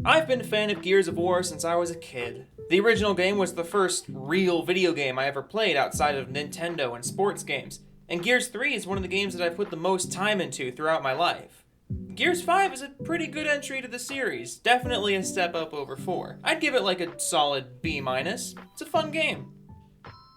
I've been a fan of Gears of War since I was a kid. The original game was the first real video game I ever played outside of Nintendo and sports games, and Gears 3 is one of the games that I've put the most time into throughout my life. Gears 5 is a pretty good entry to the series, definitely a step up over 4. I'd give it like a solid B-. It's a fun game.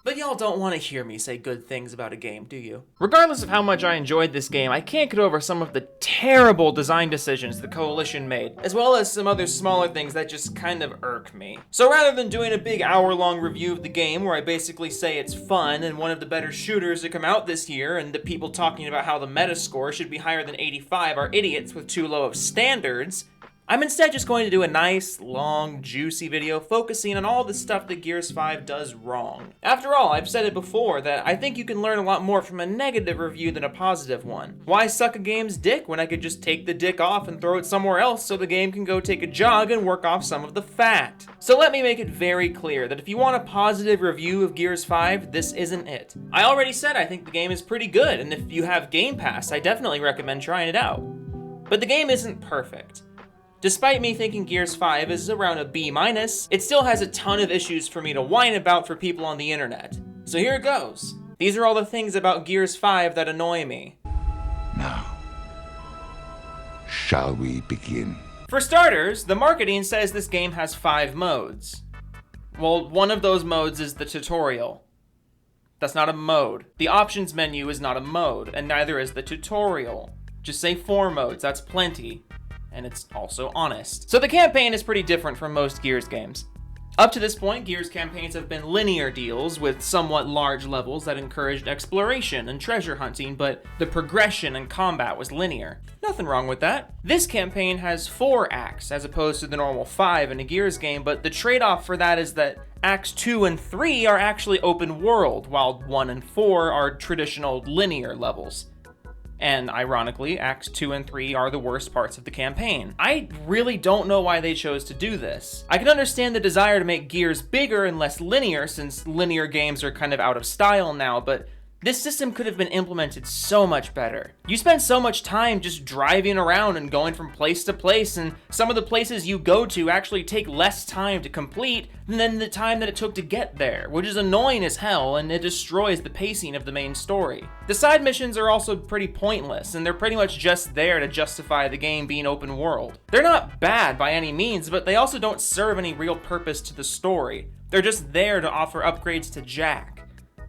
But y'all don't want to hear me say good things about a game, do you? Regardless of how much I enjoyed this game, I can't get over some of the terrible design decisions the Coalition made, as well as some other smaller things that just kind of irk me. So rather than doing a big hour-long review of the game where I basically say it's fun and one of the better shooters to come out this year, and the people talking about how the Metascore should be higher than 85 are idiots with too low of standards, I'm instead just going to do a nice, long, juicy video focusing on all the stuff that Gears 5 does wrong. After all, I've said it before that I think you can learn a lot more from a negative review than a positive one. Why suck a game's dick when I could just take the dick off and throw it somewhere else so the game can go take a jog and work off some of the fat? So let me make it very clear that if you want a positive review of Gears 5, this isn't it. I already said I think the game is pretty good, and if you have Game Pass, I definitely recommend trying it out. But the game isn't perfect. Despite me thinking Gears 5 is around a B-, it still has a ton of issues for me to whine about for people on the internet. So here it goes. These are all the things about Gears 5 that annoy me. Now, shall we begin? For starters, the marketing says this game has 5 modes. Well, one of those modes is the tutorial. That's not a mode. The options menu is not a mode, and neither is the tutorial. Just say 4 modes, that's plenty. And it's also honest. So the campaign is pretty different from most Gears games. Up to this point, Gears campaigns have been linear deals with somewhat large levels that encouraged exploration and treasure hunting, but the progression and combat was linear. Nothing wrong with that. This campaign has 4 acts as opposed to the normal 5 in a Gears game, but the trade-off for that is that Acts 2 and 3 are actually open world, while 1 and 4 are traditional linear levels. And ironically, Acts 2 and 3 are the worst parts of the campaign. I really don't know why they chose to do this. I can understand the desire to make Gears bigger and less linear, since linear games are kind of out of style now, but this system could have been implemented so much better. You spend so much time just driving around and going from place to place, and some of the places you go to actually take less time to complete than the time that it took to get there, which is annoying as hell, and it destroys the pacing of the main story. The side missions are also pretty pointless, and they're pretty much just there to justify the game being open world. They're not bad by any means, but they also don't serve any real purpose to the story. They're just there to offer upgrades to Jack.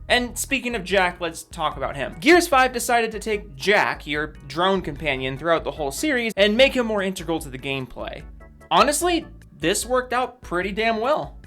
And speaking of Jack, let's talk about him. Gears 5 decided to take Jack, your drone companion throughout the whole series, and make him more integral to the gameplay. Honestly, this worked out pretty damn well.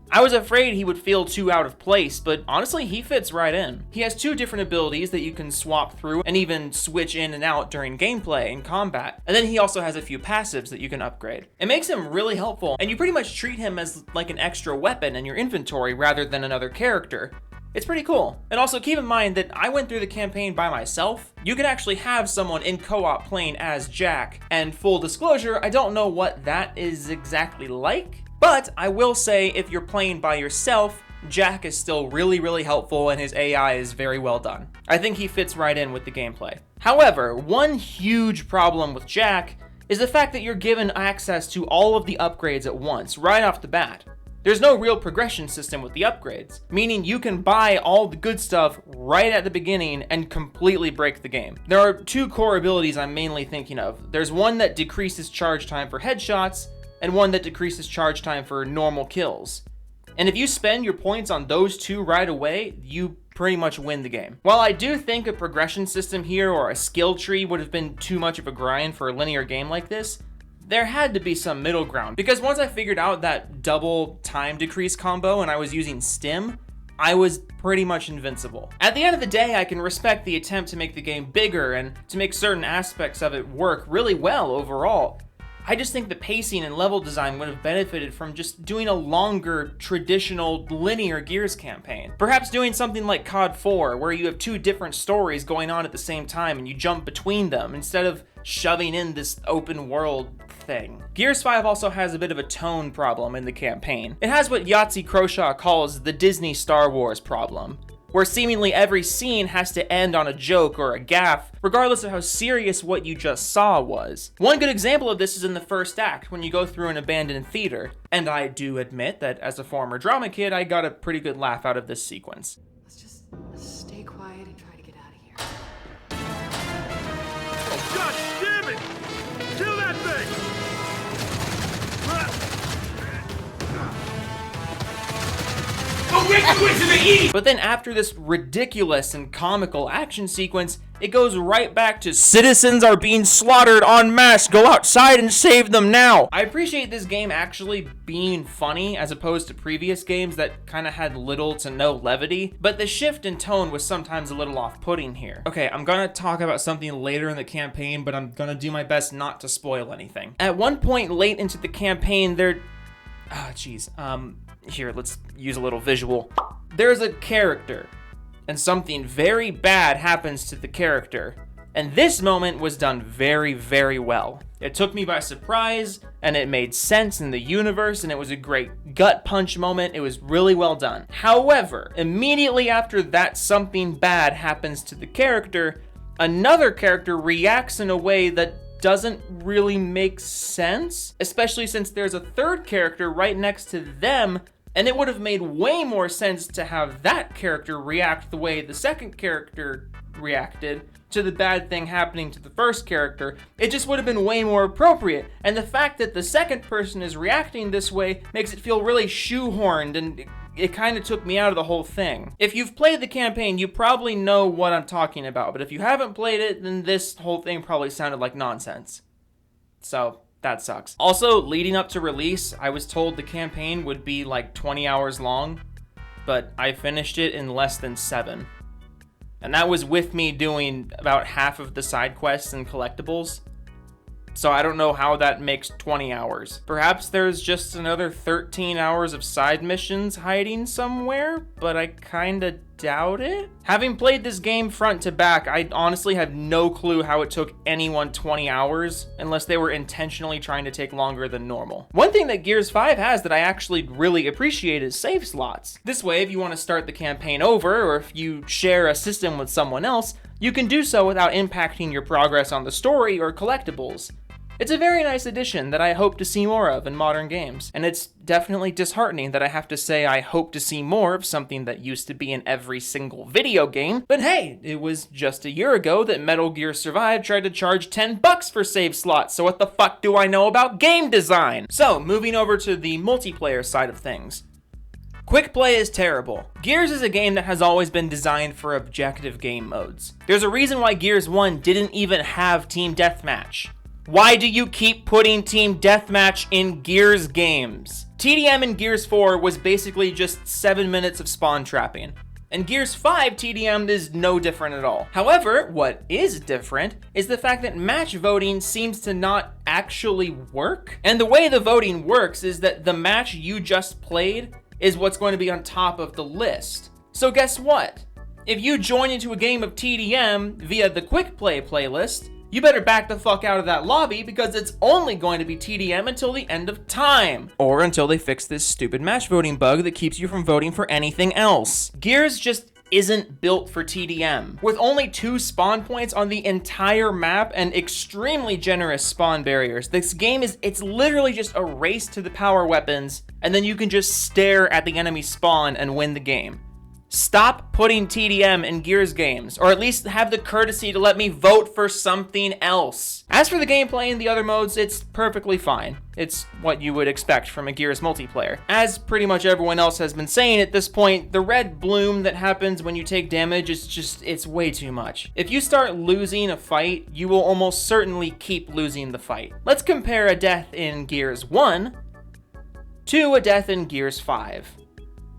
I was afraid he would feel too out of place, but honestly, he fits right in. He has 2 different abilities that you can swap through and even switch in and out during gameplay and combat. And then he also has a few passives that you can upgrade. It makes him really helpful, and you pretty much treat him as like an extra weapon in your inventory rather than another character. It's pretty cool. And also keep in mind that I went through the campaign by myself. You can actually have someone in co-op playing as Jack, and full disclosure, I don't know what that is exactly like, but I will say if you're playing by yourself, Jack is still really helpful and his AI is very well done. I think he fits right in with the gameplay. However, one huge problem with Jack is the fact that you're given access to all of the upgrades at once, right off the bat. There's no real progression system with the upgrades, meaning you can buy all the good stuff right at the beginning and completely break the game. There are 2 core abilities I'm mainly thinking of. There's one that decreases charge time for headshots, and one that decreases charge time for normal kills. And if you spend your points on those 2 right away, you pretty much win the game. While I do think a progression system here or a skill tree would have been too much of a grind for a linear game like this, there had to be some middle ground, because once I figured out that double time decrease combo and I was using stim, I was pretty much invincible. At the end of the day, I can respect the attempt to make the game bigger and to make certain aspects of it work really well overall. I just think the pacing and level design would have benefited from just doing a longer, traditional, linear Gears campaign. Perhaps doing something like COD 4, where you have 2 different stories going on at the same time and you jump between them, instead of shoving in this open world thing. Gears 5 also has a bit of a tone problem in the campaign. It has what Yahtzee Croshaw calls the Disney Star Wars problem. where seemingly every scene has to end on a joke or a gaffe, regardless of how serious what you just saw was. One good example of this is in the first act, when you go through an abandoned theater. And I do admit that as a former drama kid, I got a pretty good laugh out of this sequence. Let's stay quiet and try to get out of here. Oh, God damn it! Kill that thing! But then after this ridiculous and comical action sequence, it goes right back to citizens are being slaughtered en masse, go outside and save them now. I appreciate this game actually being funny as opposed to previous games that kind of had little to no levity, but the shift in tone was sometimes a little off-putting here. Okay, I'm gonna talk about something later in the campaign, but I'm gonna do my best not to spoil anything. At one point late into the campaign, here, let's use a little visual. There's a character, and something very bad happens to the character. And this moment was done very, very well. It took me by surprise, and it made sense in the universe, and it was a great gut punch moment. It was really well done. However, immediately after that something bad happens to the character, another character reacts in a way that doesn't really make sense, especially since there's a third character right next to them, and it would have made way more sense to have that character react the way the second character reacted to the bad thing happening to the first character. It just would have been way more appropriate, and the fact that the second person is reacting this way makes it feel really shoehorned, and it kind of took me out of the whole thing. If you've played the campaign, you probably know what I'm talking about, but if you haven't played it, then this whole thing probably sounded like nonsense. So, that sucks. Also, leading up to release, I was told the campaign would be like 20 hours long, but I finished it in less than 7. And that was with me doing about half of the side quests and collectibles. So I don't know how that makes 20 hours. Perhaps there's just another 13 hours of side missions hiding somewhere, but I kinda doubt it. Having played this game front to back, I honestly have no clue how it took anyone 20 hours, unless they were intentionally trying to take longer than normal. One thing that Gears 5 has that I actually really appreciate is save slots. This way, if you want to start the campaign over, or if you share a system with someone else, you can do so without impacting your progress on the story or collectibles. It's a very nice addition that I hope to see more of in modern games, and it's definitely disheartening that I have to say I hope to see more of something that used to be in every single video game, but hey, it was just a year ago that Metal Gear Survive tried to charge $10 for save slots, so what the fuck do I know about game design? So, moving over to the multiplayer side of things. Quick play is terrible. Gears is a game that has always been designed for objective game modes. There's a reason why Gears 1 didn't even have Team Deathmatch. Why do you keep putting Team Deathmatch in Gears games? TDM in Gears 4 was basically just 7 minutes of spawn trapping. And Gears 5 TDM is no different at all. However, what is different is the fact that match voting seems to not actually work. And the way the voting works is that the match you just played is what's going to be on top of the list. So guess what? If you join into a game of TDM via the Quick Play playlist, you better back the fuck out of that lobby because it's only going to be TDM until the end of time. Or until they fix this stupid match voting bug that keeps you from voting for anything else. Gears just isn't built for TDM. With only 2 spawn points on the entire map and extremely generous spawn barriers, this game it's literally just a race to the power weapons, and then you can just stare at the enemy spawn and win the game. Stop putting TDM in Gears games, or at least have the courtesy to let me vote for something else. As for the gameplay in the other modes, it's perfectly fine. It's what you would expect from a Gears multiplayer. As pretty much everyone else has been saying at this point, the red bloom that happens when you take damage it's way too much. If you start losing a fight, you will almost certainly keep losing the fight. Let's compare a death in Gears 1 to a death in Gears 5.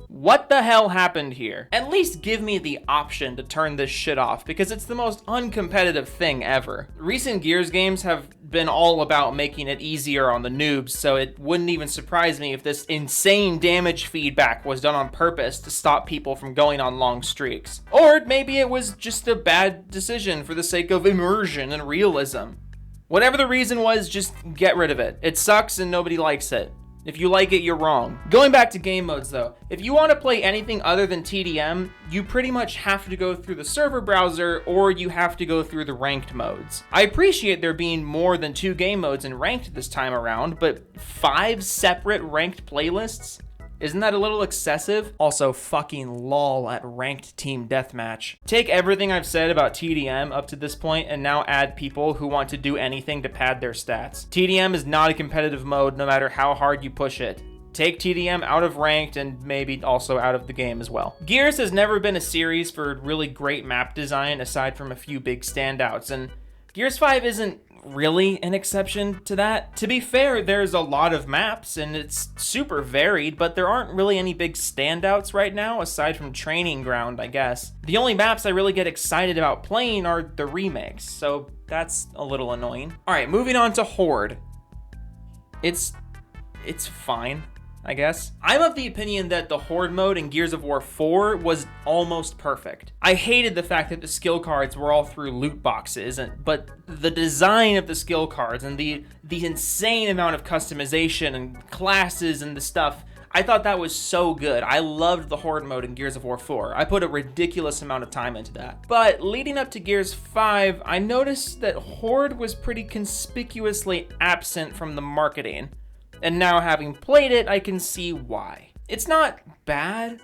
What the hell happened here? At least give me the option to turn this shit off, because it's the most uncompetitive thing ever. Recent Gears games have been all about making it easier on the noobs, so it wouldn't even surprise me if this insane damage feedback was done on purpose to stop people from going on long streaks. Or maybe it was just a bad decision for the sake of immersion and realism. Whatever the reason was, just get rid of it. It sucks and nobody likes it. If you like it, you're wrong. Going back to game modes though, if you want to play anything other than TDM, you pretty much have to go through the server browser or you have to go through the ranked modes. I appreciate there being more than 2 game modes in ranked this time around, but 5 separate ranked playlists? Isn't that a little excessive? Also, fucking lol at ranked team deathmatch. Take everything I've said about TDM up to this point and now add people who want to do anything to pad their stats. TDM is not a competitive mode no matter how hard you push it. Take TDM out of ranked and maybe also out of the game as well. Gears has never been a series for really great map design aside from a few big standouts, and Gears 5 isn't really an exception to that. To be fair, there's a lot of maps and it's super varied, but there aren't really any big standouts right now aside from Training Ground, I guess. The only maps I really get excited about playing are the remakes, so that's a little annoying. All right, moving on to Horde. It's fine, I guess. I'm of the opinion that the Horde mode in Gears of War 4 was almost perfect. I hated the fact that the skill cards were all through loot boxes, but the design of the skill cards and the insane amount of customization and classes and the stuff, I thought that was so good. I loved the Horde mode in Gears of War 4. I put a ridiculous amount of time into that. But leading up to Gears 5, I noticed that Horde was pretty conspicuously absent from the marketing. And now having played it, I can see why. It's not bad,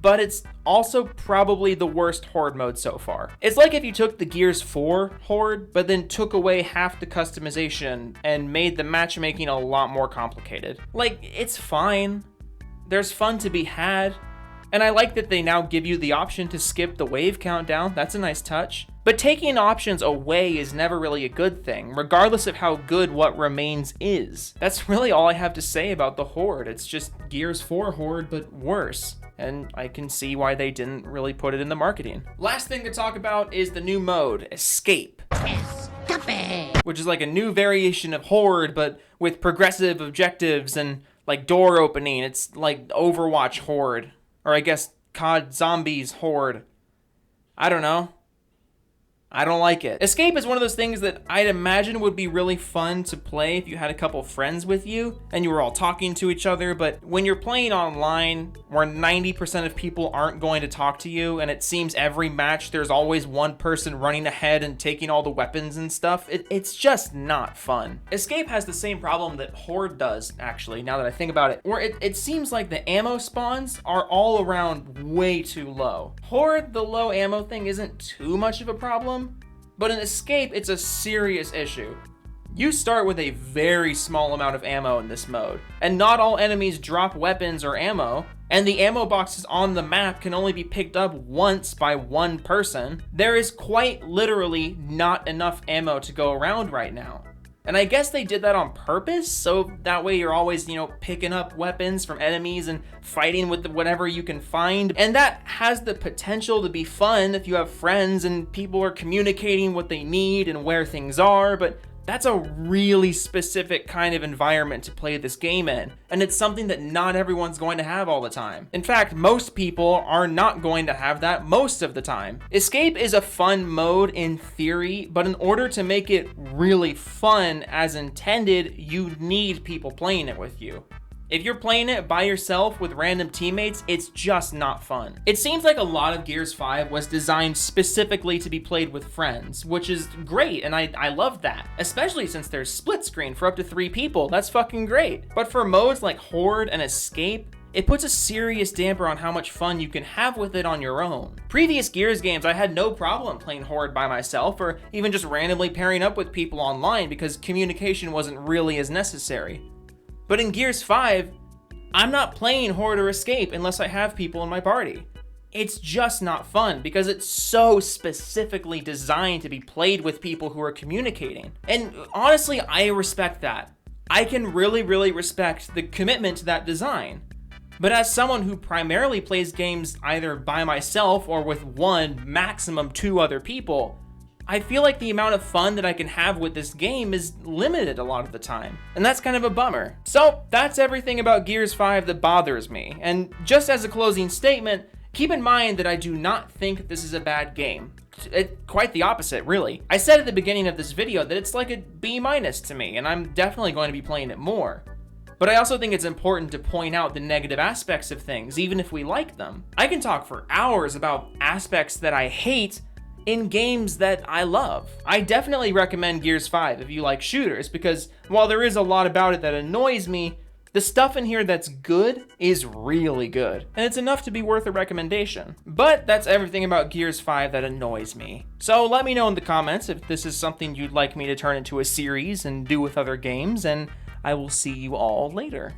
but it's also probably the worst Horde mode so far. It's like if you took the Gears 4 Horde, but then took away half the customization and made the matchmaking a lot more complicated. Like, it's fine. There's fun to be had. And I like that they now give you the option to skip the wave countdown. That's a nice touch. But taking options away is never really a good thing, regardless of how good what remains is. That's really all I have to say about the Horde. It's just Gears 4 Horde, but worse. And I can see why they didn't really put it in the marketing. Last thing to talk about is the new mode, Escape. Which is like a new variation of Horde, but with progressive objectives and like door opening. It's like Overwatch Horde. Or I guess COD Zombies Horde. I don't know. I don't like it. Escape is one of those things that I'd imagine would be really fun to play if you had a couple friends with you and you were all talking to each other, but when you're playing online where 90% of people aren't going to talk to you and it seems every match there's always one person running ahead and taking all the weapons and stuff, it's just not fun. Escape has the same problem that Horde does, actually, now that I think about it, where it seems like the ammo spawns are all around way too low. Horde, the low ammo thing isn't too much of a problem, but in Escape, it's a serious issue. You start with a very small amount of ammo in this mode, and not all enemies drop weapons or ammo, and the ammo boxes on the map can only be picked up once by one person. There is quite literally not enough ammo to go around right now. And I guess they did that on purpose, so that way you're always, picking up weapons from enemies and fighting with whatever you can find. And that has the potential to be fun if you have friends and people are communicating what they need and where things are, but that's a really specific kind of environment to play this game in, and it's something that not everyone's going to have all the time. In fact, most people are not going to have that most of the time. Escape is a fun mode in theory, but in order to make it really fun as intended, you need people playing it with you. If you're playing it by yourself with random teammates, it's just not fun. It seems like a lot of Gears 5 was designed specifically to be played with friends, which is great, and I love that. Especially since there's split screen for up to 3 people, that's fucking great. But for modes like Horde and Escape, it puts a serious damper on how much fun you can have with it on your own. Previous Gears games, I had no problem playing Horde by myself, or even just randomly pairing up with people online because communication wasn't really as necessary. But in Gears 5, I'm not playing Horde or Escape unless I have people in my party. It's just not fun because it's so specifically designed to be played with people who are communicating. And honestly, I respect that. I can really, really respect the commitment to that design. But as someone who primarily plays games either by myself or with 1, maximum 2 other people, I feel like the amount of fun that I can have with this game is limited a lot of the time, and that's kind of a bummer. So that's everything about Gears 5 that bothers me, and just as a closing statement, keep in mind that I do not think this is a bad game. Quite the opposite, really. I said at the beginning of this video that it's like a B- to me, and I'm definitely going to be playing it more. But I also think it's important to point out the negative aspects of things, even if we like them. I can talk for hours about aspects that I hate in games that I love. I definitely recommend Gears 5 if you like shooters, because while there is a lot about it that annoys me, the stuff in here that's good is really good, and it's enough to be worth a recommendation. But that's everything about Gears 5 that annoys me. So let me know in the comments if this is something you'd like me to turn into a series and do with other games, and I will see you all later.